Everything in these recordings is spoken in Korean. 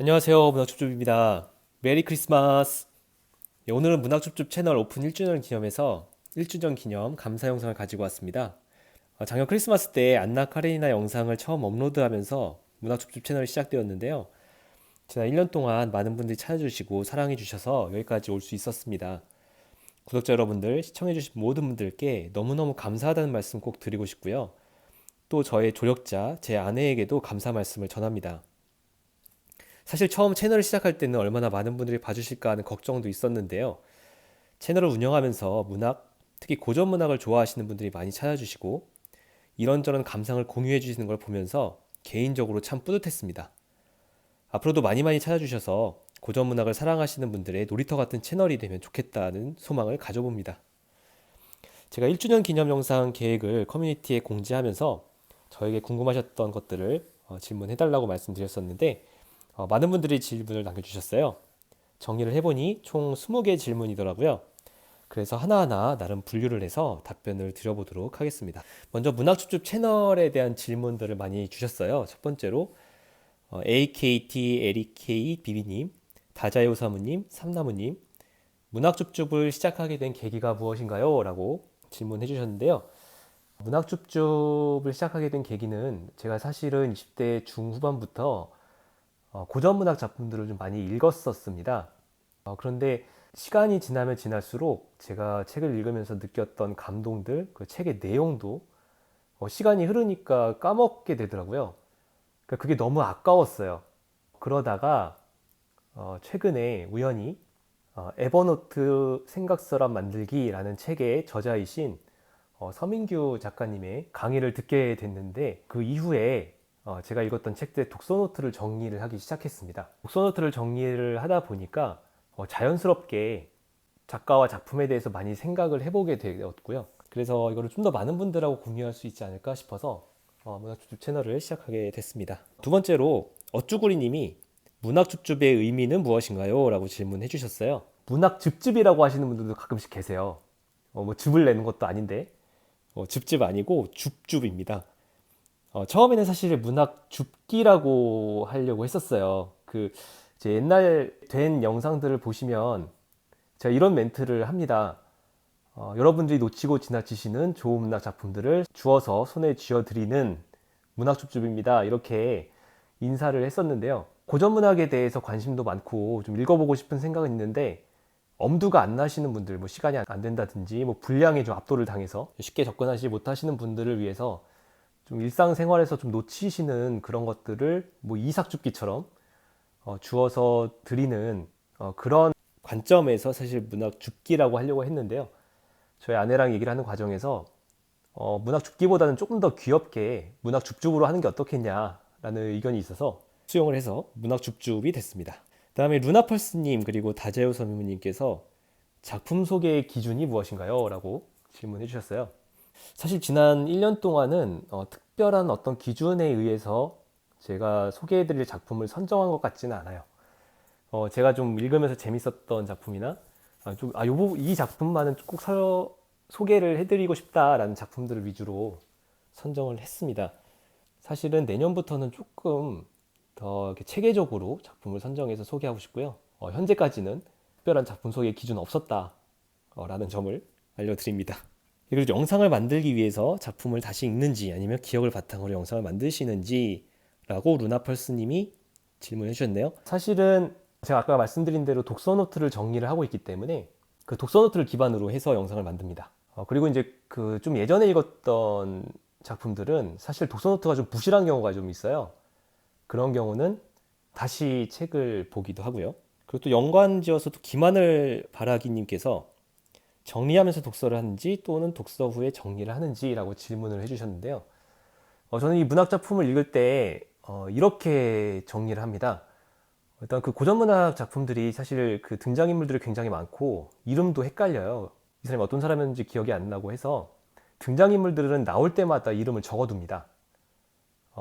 안녕하세요. 문학줍줍입니다. 메리 크리스마스. 네, 오늘은 문학줍줍 채널 오픈 1주년 기념해서 1주년 기념 감사 영상을 가지고 왔습니다. 작년 크리스마스 때 안나 카레니나 영상을 처음 업로드하면서 문학줍줍 채널이 시작되었는데요. 지난 1년 동안 많은 분들이 찾아주시고 사랑해주셔서 여기까지 올 수 있었습니다. 구독자 여러분들, 시청해주신 모든 분들께 너무너무 감사하다는 말씀 꼭 드리고 싶고요. 또 저의 조력자, 제 아내에게도 감사 말씀을 전합니다. 사실 처음 채널을 시작할 때는 얼마나 많은 분들이 봐주실까 하는 걱정도 있었는데요. 채널을 운영하면서 문학, 특히 고전 문학을 좋아하시는 분들이 많이 찾아주시고 이런저런 감상을 공유해 주시는 걸 보면서 개인적으로 참 뿌듯했습니다. 앞으로도 많이 많이 찾아주셔서 고전 문학을 사랑하시는 분들의 놀이터 같은 채널이 되면 좋겠다는 소망을 가져봅니다. 제가 1주년 기념 영상 계획을 커뮤니티에 공지하면서 저에게 궁금하셨던 것들을 질문해달라고 말씀드렸었는데 많은 분들이 질문을 남겨주셨어요. 정리를 해보니 총 20개 질문이더라고요. 그래서 하나하나 나름 분류를 해서 답변을 드려보도록 하겠습니다. 먼저 문학줍줍 채널에 대한 질문들을 많이 주셨어요. 첫 번째로 AKT, LEK, 비비님, 다자요 사무님, 삼나무님, 문학줍줍을 시작하게 된 계기가 무엇인가요? 라고 질문해 주셨는데요. 문학줍줍을 시작하게 된 계기는 제가 사실은 20대 중후반부터 고전 문학 작품들을 좀 많이 읽었었습니다. 그런데 시간이 지나면 지날수록 제가 책을 읽으면서 느꼈던 감동들, 그 책의 내용도 시간이 흐르니까 까먹게 되더라고요. 그러니까 그게 너무 아까웠어요. 그러다가 최근에 우연히 에버노트 생각서랍 만들기라는 책의 저자이신 서민규 작가님의 강의를 듣게 됐는데 그 이후에 제가 읽었던 책들 독서노트를 정리를 하기 시작했습니다. 독서노트를 정리를 하다 보니까 자연스럽게 작가와 작품에 대해서 많이 생각을 해보게 되었고요. 그래서 이거를 좀 더 많은 분들하고 공유할 수 있지 않을까 싶어서 문학줍줍 채널을 시작하게 됐습니다. 두 번째로 어쭈구리님이 문학줍줍의 의미는 무엇인가요? 라고 질문해 주셨어요. 문학줍줍이라고 하시는 분들도 가끔씩 계세요. 뭐 줍을 내는 것도 아닌데 줍줍 아니고 줍줍입니다. 처음에는 사실 문학 줍기라고 하려고 했었어요. 그 이제 옛날 된 영상들을 보시면 제가 이런 멘트를 합니다. 여러분들이 놓치고 지나치시는 좋은 문학 작품들을 주어서 손에 쥐어드리는 문학 줍줍입니다. 이렇게 인사를 했었는데요. 고전 문학에 대해서 관심도 많고 좀 읽어보고 싶은 생각은 있는데 엄두가 안 나시는 분들, 뭐 시간이 안 된다든지 뭐 분량에 좀 압도를 당해서 쉽게 접근하지 못하시는 분들을 위해서 좀 일상생활에서 좀 놓치시는 그런 것들을 뭐 이삭줍기처럼 주어서 드리는 그런 관점에서 사실 문학 줍기라고 하려고 했는데요. 저희 아내랑 얘기를 하는 과정에서 문학 줍기보다는 조금 더 귀엽게 문학 줍줍으로 하는 게 어떻겠냐라는 의견이 있어서 수용을 해서 문학 줍줍이 됐습니다. 다음에 루나펄스님 그리고 다재우 선생님께서 작품 소개의 기준이 무엇인가요? 라고 질문해 주셨어요. 사실 지난 1년 동안은 특별한 어떤 기준에 의해서 제가 소개해드릴 작품을 선정한 것 같지는 않아요. 제가 좀 읽으면서 재밌었던 작품이나 이 작품만은 꼭 소개를 해드리고 싶다라는 작품들을 위주로 선정을 했습니다. 사실은 내년부터는 조금 더 이렇게 체계적으로 작품을 선정해서 소개하고 싶고요. 현재까지는 특별한 작품 소개 기준 없었다라는 점을 알려드립니다. 그리고 영상을 만들기 위해서 작품을 다시 읽는지 아니면 기억을 바탕으로 영상을 만드시는지 라고 루나펄스님이 질문해 주셨네요. 사실은 제가 아까 말씀드린 대로 독서노트를 정리를 하고 있기 때문에 그 독서노트를 기반으로 해서 영상을 만듭니다. 그리고 이제 그 좀 예전에 읽었던 작품들은 사실 독서노트가 좀 부실한 경우가 좀 있어요. 그런 경우는 다시 책을 보기도 하고요. 그리고 또 연관지어서 또 김하늘 바라기님께서 정리하면서 독서를 하는지 또는 독서 후에 정리를 하는지라고 질문을 해주셨는데요. 저는 이 문학 작품을 읽을 때 이렇게 정리를 합니다. 일단 그 고전 문학 작품들이 사실 그 등장인물들이 굉장히 많고 이름도 헷갈려요. 이 사람이 어떤 사람이었는지 기억이 안 나고 해서 등장인물들은 나올 때마다 이름을 적어둡니다.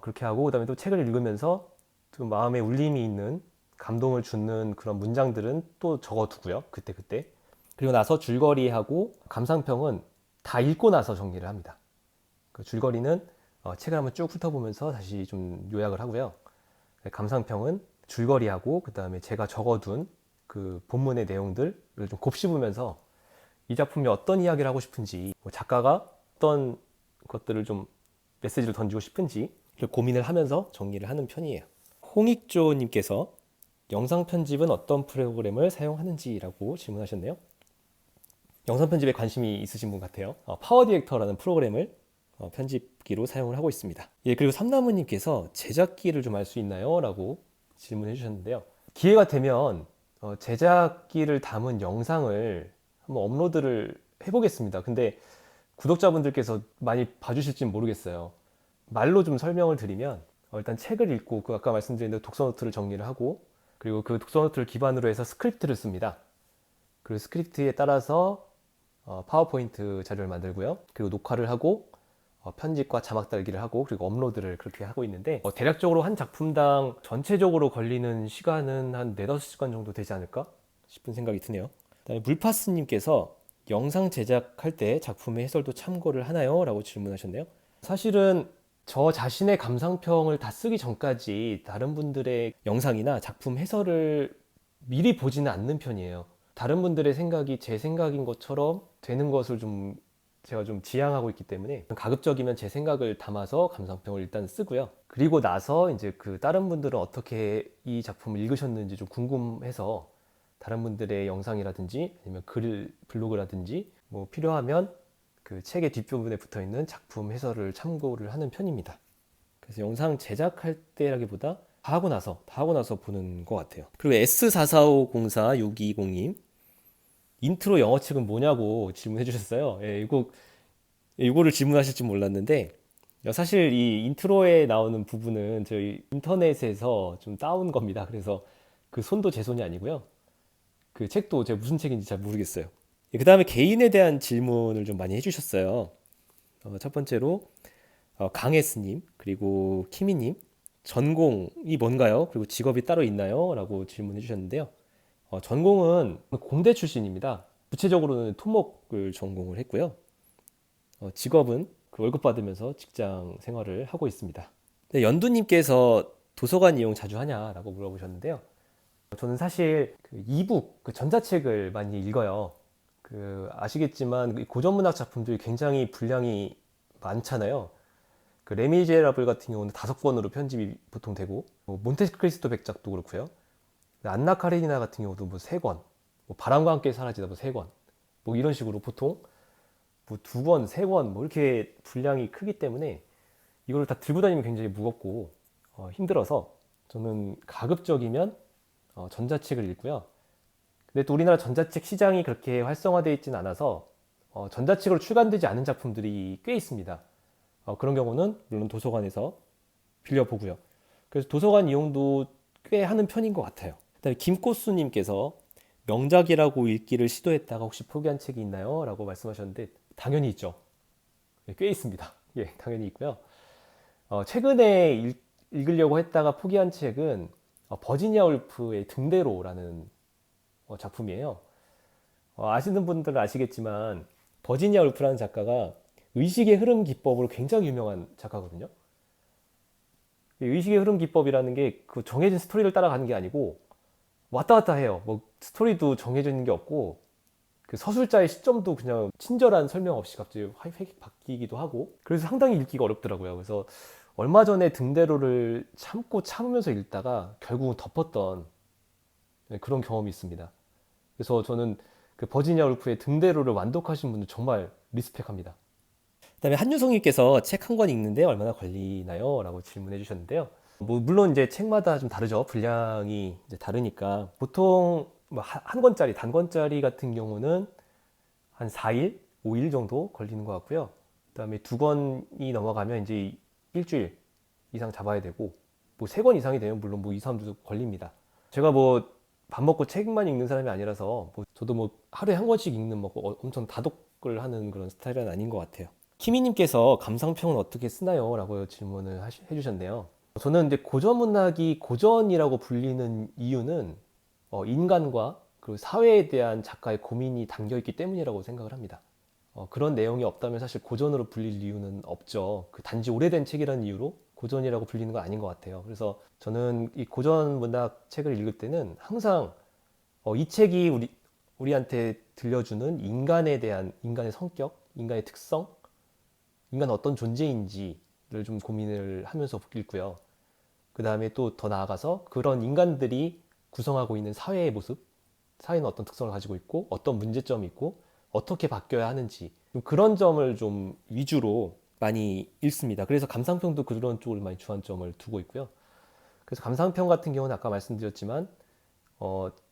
그렇게 하고 그다음에 또 책을 읽으면서 좀 마음에 울림이 있는 감동을 주는 그런 문장들은 또 적어두고요. 그때. 그리고 나서 줄거리하고 감상평은 다 읽고 나서 정리를 합니다. 그 줄거리는 책을 한번 쭉 훑어보면서 다시 좀 요약을 하고요. 감상평은 줄거리하고 그 다음에 제가 적어둔 그 본문의 내용들을 좀 곱씹으면서 이 작품이 어떤 이야기를 하고 싶은지, 뭐 작가가 어떤 것들을 좀 메시지를 던지고 싶은지 고민을 하면서 정리를 하는 편이에요. 홍익조님께서 영상 편집은 어떤 프로그램을 사용하는지라고 질문하셨네요. 영상 편집에 관심이 있으신 분 같아요. 파워 디렉터라는 프로그램을 편집기로 사용을 하고 있습니다. 예, 그리고 삼나무님께서 제작기를 좀 알 수 있나요? 라고 질문해 주셨는데요. 기회가 되면 제작기를 담은 영상을 한번 업로드를 해보겠습니다. 근데 구독자분들께서 많이 봐주실지는 모르겠어요. 말로 좀 설명을 드리면 일단 책을 읽고 그 아까 말씀드린 대로 독서 노트를 정리를 하고 그리고 그 독서 노트를 기반으로 해서 스크립트를 씁니다. 그 스크립트에 따라서 파워포인트 자료를 만들고요. 그리고 녹화를 하고 편집과 자막 달기를 하고 그리고 업로드를 그렇게 하고 있는데 대략적으로 한 작품당 전체적으로 걸리는 시간은 한 4~5시간 정도 되지 않을까 싶은 생각이 드네요. 그다음에 물파스님께서 영상 제작할 때 작품의 해설도 참고를 하나요? 라고 질문하셨네요. 사실은 저 자신의 감상평을 다 쓰기 전까지 다른 분들의 영상이나 작품 해설을 미리 보지는 않는 편이에요. 다른 분들의 생각이 제 생각인 것처럼 되는 것을 좀 제가 좀 지향하고 있기 때문에 가급적이면 제 생각을 담아서 감상평을 일단 쓰고요. 그리고 나서 이제 그 다른 분들은 어떻게 이 작품을 읽으셨는지 좀 궁금해서 다른 분들의 영상이라든지 아니면 글, 블로그라든지 뭐 필요하면 그 책의 뒷부분에 붙어 있는 작품 해설을 참고를 하는 편입니다. 그래서 영상 제작할 때라기보다 다 하고 나서 보는 것 같아요. 그리고 S44504620님 인트로 영어책은 뭐냐고 질문해 주셨어요. 예, 이거를 질문하실지 몰랐는데 사실 이 인트로에 나오는 부분은 저희 인터넷에서 좀 따온 겁니다. 그래서 그 손도 제 손이 아니고요. 그 책도 제가 무슨 책인지 잘 모르겠어요. 그 다음에 개인에 대한 질문을 좀 많이 해주셨어요. 첫 번째로 강혜스님 그리고 키미님 전공이 뭔가요? 그리고 직업이 따로 있나요? 라고 질문해 주셨는데요. 전공은 공대 출신입니다. 구체적으로는 토목을 전공을 했고요. 직업은 그 월급 받으면서 직장 생활을 하고 있습니다. 네, 연두님께서 도서관 이용 자주 하냐라고 물어보셨는데요. 저는 사실 그 이북, 그 전자책을 많이 읽어요. 그 아시겠지만 고전문학 작품들이 굉장히 분량이 많잖아요. 그 레미제라블 같은 경우는 5권으로 편집이 보통 되고 뭐 몬테크리스토 백작도 그렇고요. 안나 카레니나 같은 경우도 뭐 3권, 뭐 바람과 함께 사라지다 뭐 3권, 뭐 이런 식으로 보통 뭐 2권, 3권 뭐 이렇게 분량이 크기 때문에 이걸 다 들고 다니면 굉장히 무겁고 힘들어서 저는 가급적이면 전자책을 읽고요. 근데 또 우리나라 전자책 시장이 그렇게 활성화되어 있지는 않아서 전자책으로 출간되지 않은 작품들이 꽤 있습니다. 그런 경우는 물론 도서관에서 빌려보고요. 그래서 도서관 이용도 꽤 하는 편인 것 같아요. 그다음에 김꼬수님께서 명작이라고 읽기를 시도했다가 혹시 포기한 책이 있나요? 라고 말씀하셨는데 당연히 있죠. 꽤 있습니다. 예, 당연히 있고요. 최근에 읽으려고 했다가 포기한 책은 버지니아 울프의 등대로라는 작품이에요. 아시는 분들은 아시겠지만 버지니아 울프라는 작가가 의식의 흐름 기법으로 굉장히 유명한 작가거든요. 의식의 흐름 기법이라는 게 그 정해진 스토리를 따라가는 게 아니고 왔다 갔다 해요. 뭐 스토리도 정해져 있는 게 없고 그 서술자의 시점도 그냥 친절한 설명 없이 갑자기 획 바뀌기도 하고 그래서 상당히 읽기가 어렵더라고요. 그래서 얼마 전에 등대로를 참으면서 읽다가 결국은 덮었던 그런 경험이 있습니다. 그래서 저는 그 버지니아 울프의 등대로를 완독하신 분들 정말 리스펙합니다. 그다음에 한유성님께서 책 한 권 읽는데 얼마나 걸리나요? 라고 질문해 주셨는데요. 뭐 물론 이제 책마다 좀 다르죠. 분량이 이제 다르니까 보통 뭐한 권짜리 단권짜리 같은 경우는 한 4일, 5일 정도 걸리는 것 같고요. 그다음에 2권이 넘어가면 이제 일주일 이상 잡아야 되고 뭐 3권 이상이 되면 물론 뭐 2, 3주 걸립니다. 제가 뭐 밥 먹고 책만 읽는 사람이 아니라서 뭐 저도 뭐 하루에 한 권씩 읽는 뭐 엄청 다독을 하는 그런 스타일은 아닌 것 같아요. 키미님께서 감상평은 어떻게 쓰나요? 라고 질문을 해주셨네요. 저는 이제 고전 문학이 고전이라고 불리는 이유는 인간과 그리고 사회에 대한 작가의 고민이 담겨 있기 때문이라고 생각을 합니다. 그런 내용이 없다면 사실 고전으로 불릴 이유는 없죠. 그 단지 오래된 책이라는 이유로 고전이라고 불리는 건 아닌 것 같아요. 그래서 저는 이 고전 문학 책을 읽을 때는 항상 이 책이 우리한테 들려주는 인간에 대한 인간의 성격, 인간의 특성, 인간은 어떤 존재인지를 좀 고민을 하면서 읽고요. 그 다음에 또 더 나아가서 그런 인간들이 구성하고 있는 사회의 모습, 사회는 어떤 특성을 가지고 있고 어떤 문제점이 있고 어떻게 바뀌어야 하는지 그런 점을 좀 위주로 많이 읽습니다. 그래서 감상평도 그런 쪽을 많이 주안점을 두고 있고요. 그래서 감상평 같은 경우는 아까 말씀드렸지만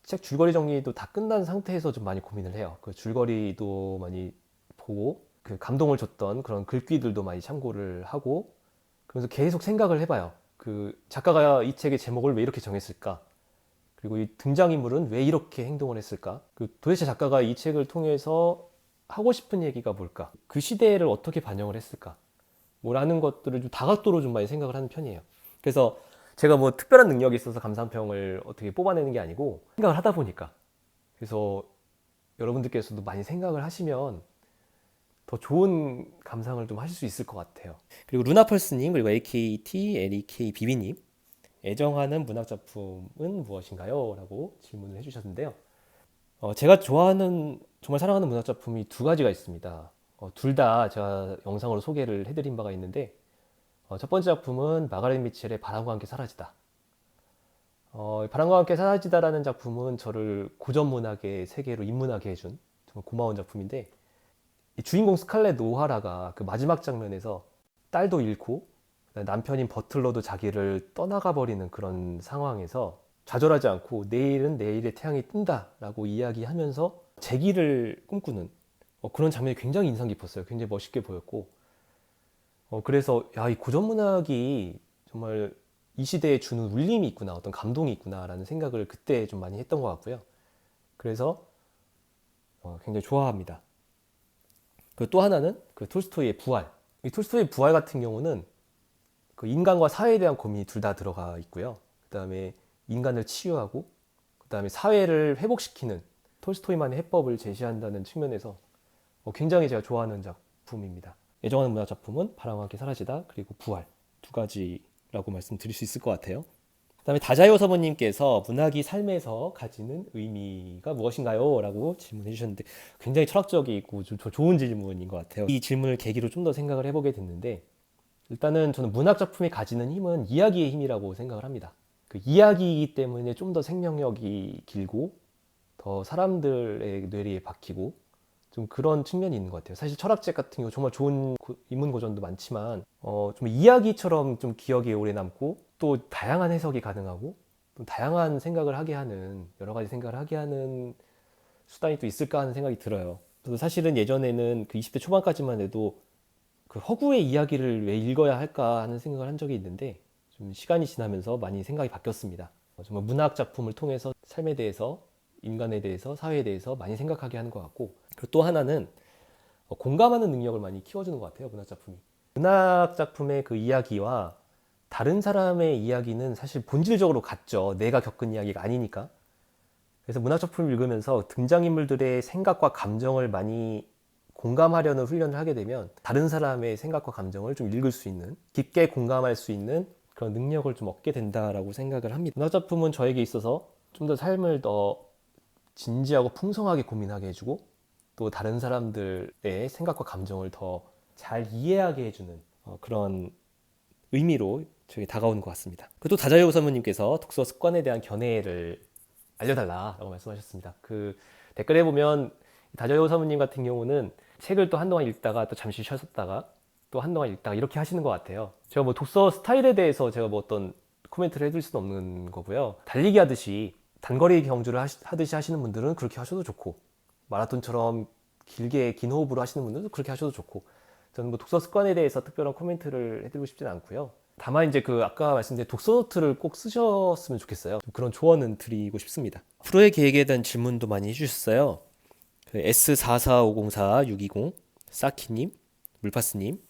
책 줄거리 정리도 다 끝난 상태에서 좀 많이 고민을 해요. 그 줄거리도 많이 보고 그 감동을 줬던 그런 글귀들도 많이 참고를 하고 그러면서 계속 생각을 해봐요. 그 작가가 이 책의 제목을 왜 이렇게 정했을까? 그리고 이 등장인물은 왜 이렇게 행동을 했을까? 그 도대체 작가가 이 책을 통해서 하고 싶은 얘기가 뭘까? 그 시대를 어떻게 반영을 했을까? 뭐라는 것들을 좀 다각도로 좀 많이 생각을 하는 편이에요. 그래서 제가 뭐 특별한 능력이 있어서 감상평을 어떻게 뽑아내는 게 아니고 생각을 하다 보니까 그래서 여러분들께서도 많이 생각을 하시면 더 좋은 감상을 좀 하실 수 있을 것 같아요. 그리고 루나펄스님 그리고 AKT LEK 비비님 애정하는 문학 작품은 무엇인가요? 라고 질문을 해주셨는데요. 제가 좋아하는 정말 사랑하는 문학 작품이 두 가지가 있습니다. 둘 다 제가 영상으로 소개를 해드린 바가 있는데 첫 번째 작품은 마가렛 미첼의 바람과 함께 사라지다. 바람과 함께 사라지다라는 작품은 저를 고전 문학의 세계로 입문하게 해준 정말 고마운 작품인데 이 주인공 스칼렛 오하라가 그 마지막 장면에서 딸도 잃고 남편인 버틀러도 자기를 떠나가 버리는 그런 상황에서 좌절하지 않고 내일은 내일의 태양이 뜬다라고 이야기하면서 재기를 꿈꾸는 그런 장면이 굉장히 인상 깊었어요. 굉장히 멋있게 보였고 그래서 야, 이 고전 문학이 정말 이 시대에 주는 울림이 있구나, 어떤 감동이 있구나라는 생각을 그때 좀 많이 했던 것 같고요. 그래서 굉장히 좋아합니다. 그리고 또 하나는 그 톨스토이의 부활. 이 톨스토이의 부활 같은 경우는 그 인간과 사회에 대한 고민이 둘 다 들어가 있고요. 그 다음에 인간을 치유하고, 그 다음에 사회를 회복시키는 톨스토이만의 해법을 제시한다는 측면에서 굉장히 제가 좋아하는 작품입니다. 애정하는 문학 작품은 바람과 함께 사라지다 그리고 부활 두 가지라고 말씀드릴 수 있을 것 같아요. 그 다음에 다자요 서버님께서 문학이 삶에서 가지는 의미가 무엇인가요? 라고 질문해 주셨는데 굉장히 철학적이고 좀 좋은 질문인 것 같아요. 이 질문을 계기로 좀 더 생각을 해보게 됐는데 일단은 저는 문학 작품이 가지는 힘은 이야기의 힘이라고 생각을 합니다. 그 이야기이기 때문에 좀 더 생명력이 길고 더 사람들의 뇌리에 박히고 좀 그런 측면이 있는 것 같아요. 사실 철학책 같은 경우 정말 좋은 인문 고전도 많지만 좀 이야기처럼 좀 기억에 오래 남고 또 다양한 해석이 가능하고 또 다양한 생각을 하게 하는 여러 가지 생각을 하게 하는 수단이 또 있을까 하는 생각이 들어요. 그래서 사실은 예전에는 그 20대 초반까지만 해도 그 허구의 이야기를 왜 읽어야 할까 하는 생각을 한 적이 있는데 좀 시간이 지나면서 많이 생각이 바뀌었습니다. 정말 문학 작품을 통해서 삶에 대해서 인간에 대해서 사회에 대해서 많이 생각하게 하는 것 같고 그리고 또 하나는 공감하는 능력을 많이 키워주는 것 같아요. 문학 작품이. 문학 작품의 그 이야기와 다른 사람의 이야기는 사실 본질적으로 같죠. 내가 겪은 이야기가 아니니까. 그래서 문학 작품을 읽으면서 등장인물들의 생각과 감정을 많이 공감하려는 훈련을 하게 되면 다른 사람의 생각과 감정을 좀 읽을 수 있는 깊게 공감할 수 있는 그런 능력을 좀 얻게 된다라고 생각을 합니다. 문학 작품은 저에게 있어서 좀 더 삶을 더 진지하고 풍성하게 고민하게 해주고 또 다른 사람들의 생각과 감정을 더 잘 이해하게 해주는 그런 의미로 저에게 다가오는 것 같습니다. 또 다자요 사모님께서 독서 습관에 대한 견해를 알려달라라고 말씀하셨습니다. 그 댓글에 보면 다자요 사모님 같은 경우는 책을 또 한동안 읽다가 또 잠시 쉬었다가 또 한동안 읽다가 이렇게 하시는 것 같아요. 제가 뭐 독서 스타일에 대해서 제가 뭐 어떤 코멘트를 해드릴 수는 없는 거고요. 달리기 하듯이 단거리 경주를 하듯이 하시는 분들은 그렇게 하셔도 좋고 마라톤처럼 길게 긴 호흡으로 하시는 분들도 그렇게 하셔도 좋고 저는 뭐 독서 습관에 대해서 특별한 코멘트를 해드리고 싶지는 않고요. 다만 이제 그 아까 말씀드린 독서 노트를 꼭 쓰셨으면 좋겠어요. 그런 조언은 드리고 싶습니다. 프로의 계획에 대한 질문도 많이 해주셨어요. S44504-620 사키님, 물파스님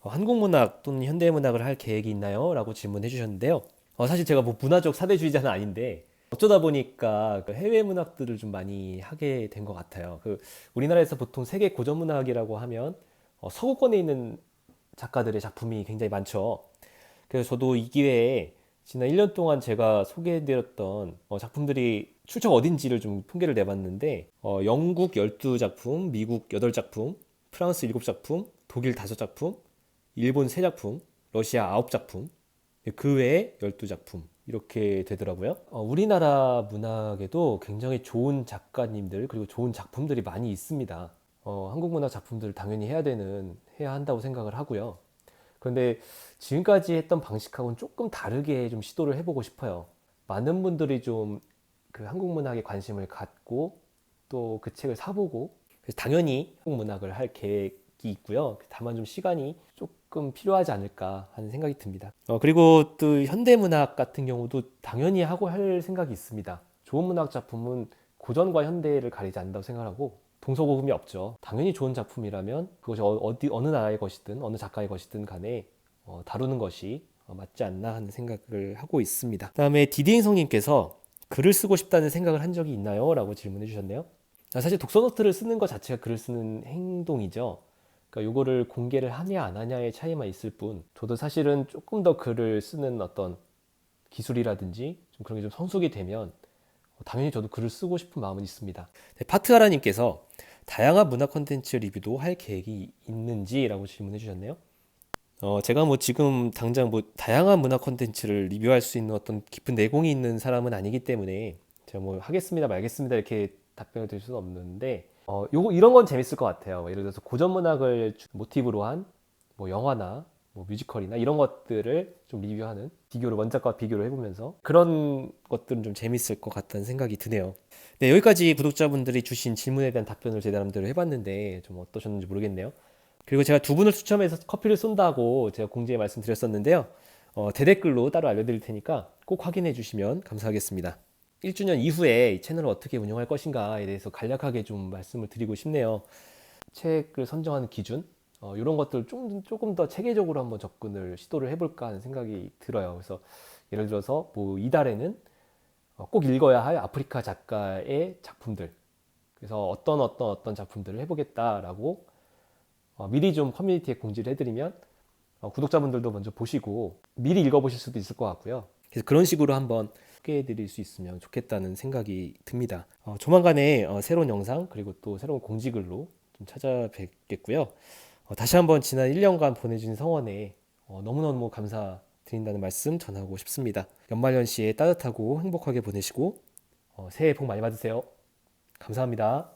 한국문학 또는 현대문학을 할 계획이 있나요? 라고 질문해 주셨는데요. 사실 제가 뭐 문화적 사대주의자는 아닌데 어쩌다 보니까 그 해외 문학들을 좀 많이 하게 된 것 같아요. 우리나라에서 보통 세계 고전 문학이라고 하면 서구권에 있는 작가들의 작품이 굉장히 많죠. 그래서 저도 이 기회에 지난 1년 동안 제가 소개해드렸던 작품들이 출처가 어딘지를 좀 통계를 내봤는데 영국 12작품, 미국 8작품, 프랑스 7작품, 독일 5작품, 일본 3작품, 러시아 9작품, 그 외에 12작품 이렇게 되더라고요. 우리나라 문학에도 굉장히 좋은 작가님들 그리고 좋은 작품들이 많이 있습니다. 한국 문학 작품들 당연히 해야 한다고 생각을 하고요. 그런데 지금까지 했던 방식하고는 조금 다르게 좀 시도를 해보고 싶어요. 많은 분들이 좀 그 한국 문학에 관심을 갖고 또 그 책을 사보고 그래서 당연히 한국 문학을 할 계획이 있고요. 다만 좀 시간이 조금 필요하지 않을까 하는 생각이 듭니다. 그리고 또 현대문학 같은 경우도 당연히 하고 할 생각이 있습니다. 좋은 문학 작품은 고전과 현대를 가리지 않는다고 생각하고 동서고금이 없죠. 당연히 좋은 작품이라면 그것이 어느 나라의 것이든 어느 작가의 것이든 간에 다루는 것이 맞지 않나 하는 생각을 하고 있습니다. 그다음에 디디행성님께서 글을 쓰고 싶다는 생각을 한 적이 있나요? 라고 질문해 주셨네요. 사실 독서노트를 쓰는 것 자체가 글을 쓰는 행동이죠. 그러니까 요거를 공개를 하냐 안 하냐의 차이만 있을 뿐 저도 사실은 조금 더 글을 쓰는 어떤 기술이라든지 좀 그런 게 좀 성숙이 되면 당연히 저도 글을 쓰고 싶은 마음은 있습니다. 네, 파트하라님께서 다양한 문화 콘텐츠 리뷰도 할 계획이 있는지라고 질문해 주셨네요. 제가 뭐 지금 당장 뭐 다양한 문화 콘텐츠를 리뷰할 수 있는 어떤 깊은 내공이 있는 사람은 아니기 때문에 제가 뭐 하겠습니다 말겠습니다 이렇게 답변을 드릴 수는 없는데 요거 이런 건 재밌을 것 같아요. 예를 들어서 고전 문학을 모티브로 한 뭐 영화나 뭐 뮤지컬이나 이런 것들을 좀 리뷰하는 원작과 비교를 해보면서 그런 것들은 좀 재밌을 것 같다는 생각이 드네요. 네, 여기까지 구독자분들이 주신 질문에 대한 답변을 제 나름대로 해봤는데 좀 어떠셨는지 모르겠네요. 그리고 제가 두 분을 추첨해서 커피를 쏜다고 제가 공지에 말씀드렸었는데요. 대댓글로 따로 알려드릴 테니까 꼭 확인해 주시면 감사하겠습니다. 1주년 이후에 이 채널을 어떻게 운영할 것인가에 대해서 간략하게 좀 말씀을 드리고 싶네요. 책을 선정하는 기준, 이런 것들 조금 더 체계적으로 한번 접근을 시도를 해볼까 하는 생각이 들어요. 그래서 예를 들어서 뭐 이달에는 꼭 읽어야 할 아프리카 작가의 작품들, 그래서 어떤 작품들을 해보겠다라고 미리 좀 커뮤니티에 공지를 해드리면 구독자분들도 먼저 보시고 미리 읽어보실 수도 있을 것 같고요. 그래서 그런 식으로 한번 소개해드릴 수 있으면 좋겠다는 생각이 듭니다. 조만간에 새로운 영상 그리고 또 새로운 공지글로 좀 찾아뵙겠고요. 다시 한번 지난 1년간 보내주신 성원에 너무너무 감사드린다는 말씀 전하고 싶습니다. 연말연시에 따뜻하고 행복하게 보내시고 새해 복 많이 받으세요. 감사합니다.